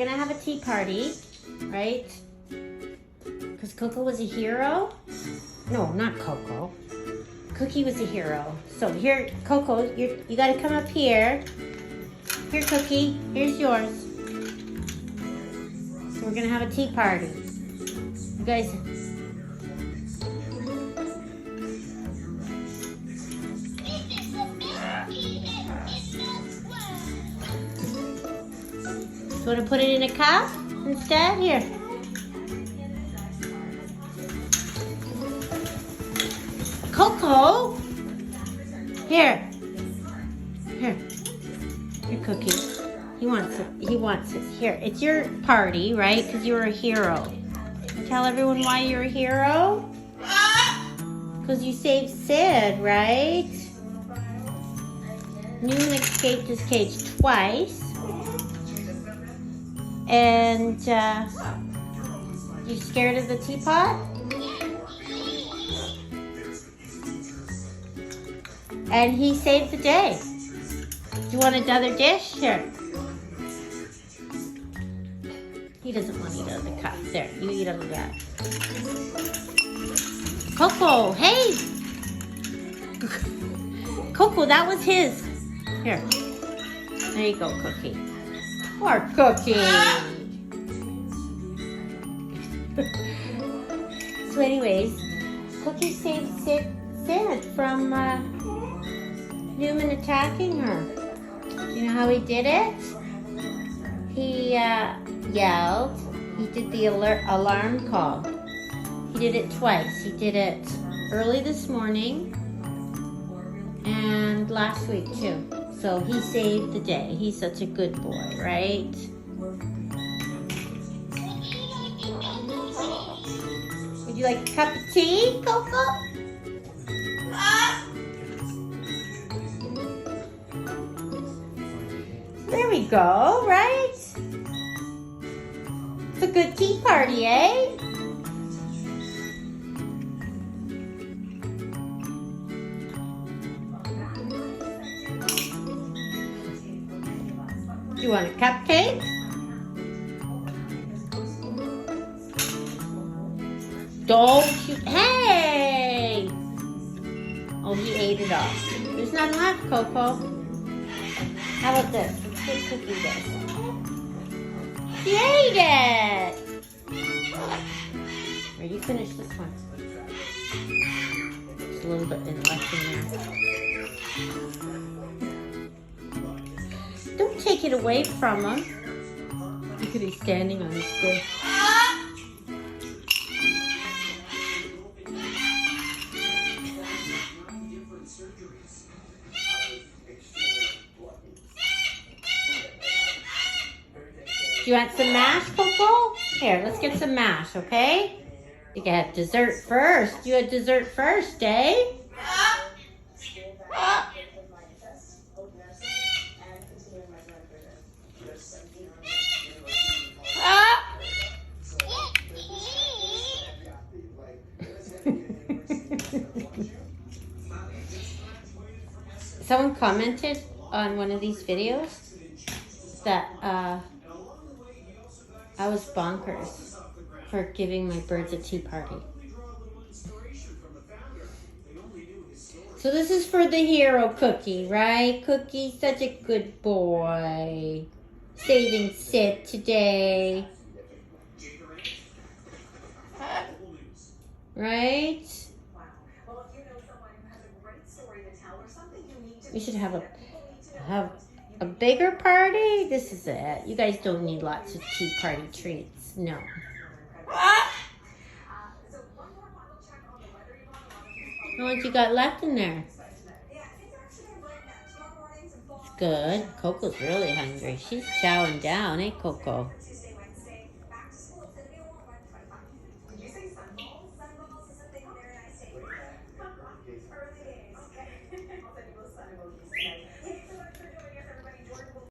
gonna have a tea party, right? Because Coco was a hero. No, not Coco. Cookie was a hero. So here, Coco, you gotta come up here. Here, Cookie, here's yours. So we're gonna have a tea party. You guys. You wanna put it in a cup instead? Here. Coco! Here. Here. Your cookie. He wants it. He wants it. Here. It's your party, right? Because you were a hero. Tell everyone why you're a hero? Because you saved Sid, right? Newman escaped his cage twice. And you scared of the teapot? And he saved the day. Do you want another dish? Here. He doesn't want to eat out of the cup. There, you eat out of that. Coco, hey! Coco, that was his. Here. There you go, Cookie. Poor Cookie. So anyways, Cookie saved Sid from Newman attacking her. You know how he did it? He yelled. He did the alarm call. He did it twice. He did it early this morning and last week too. So he saved the day. He's such a good boy, right? Would you like a cup of tea, Coco? There we go, right? It's a good tea party, eh? You want a cupcake? Don't you? Hey! Oh, he ate it all. There's none left, Coco. How about this? Let's get Cookie this. She ate it! Here, you finish this one. There's a little bit left in there. Don't take it away from him. Look at he's standing on his dish. Do you want some mash, Coco? Here, let's get some mash, okay? You can have dessert first. You had dessert first, eh? Someone commented on one of these videos that I was bonkers for giving my birds a tea party. So this is for the hero Cookie, right? Cookie's such a good boy. Saving Sid today. Right? We should have a bigger party. This is it. You guys don't need lots of tea party treats. No. How much you got left in there? It's good. Coco's really hungry. She's chowing down, eh, Coco?